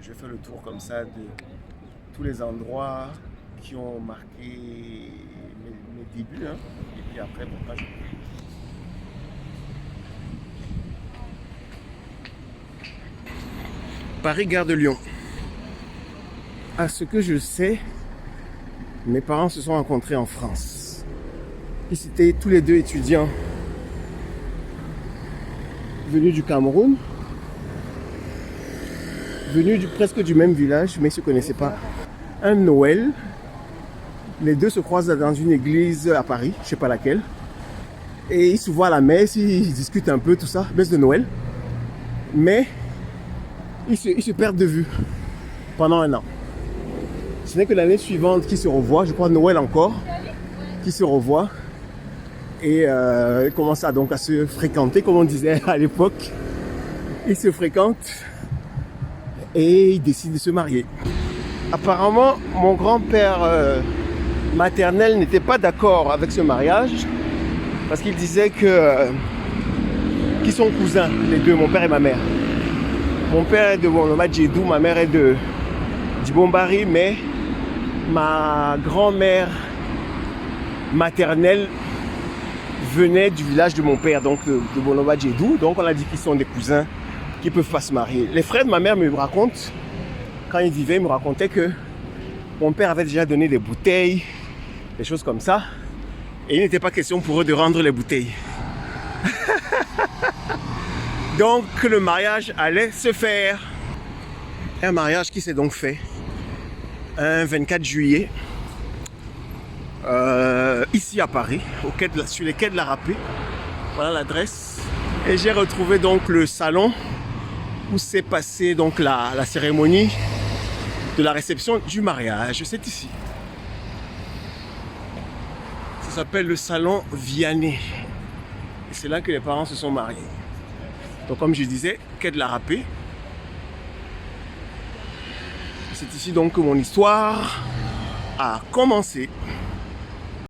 je fais le tour comme ça de tous les endroits qui ont marqué mes débuts. Hein. Et puis après, pourquoi je... Paris-Gare de Lyon. À ce que je sais, mes parents se sont rencontrés en France. Ils étaient tous les deux étudiants venus du Cameroun, venus presque du même village, mais ils ne se connaissaient pas. Un Noël, les deux se croisent dans une église à Paris, je ne sais pas laquelle, et ils se voient à la messe, ils discutent un peu, tout ça, messe de Noël, mais ils se perdent de vue pendant un an. Ce n'est que l'année suivante qu'ils se revoient, je crois Noël encore, qu'ils se revoient et ils commencent donc à se fréquenter, comme on disait à l'époque. Ils se fréquentent et ils décident de se marier. Apparemment, mon grand-père maternel n'était pas d'accord avec ce mariage parce qu'il disait qu'ils sont cousins, les deux, mon père et ma mère. Mon père est de Djedou, ma mère est de Bombari, mais ma grand-mère maternelle venait du village de mon père, donc de Bonoba Djedou. Donc on a dit qu'ils sont des cousins qui ne peuvent pas se marier. Les frères de ma mère me racontent, quand ils vivaient, ils me racontaient que mon père avait déjà donné des bouteilles, des choses comme ça. Et il n'était pas question pour eux de rendre les bouteilles. Donc le mariage allait se faire. Un mariage qui s'est donc fait un 24 juillet ici à Paris, sur les quais de la Râpée. Voilà l'adresse. Et j'ai retrouvé donc le salon où s'est passée donc la cérémonie de la réception du mariage. C'est ici. Ça s'appelle le salon Vianney. Et c'est là que les parents se sont mariés. Donc comme je disais, quai de la Râpée. C'est ici donc que mon histoire a commencé.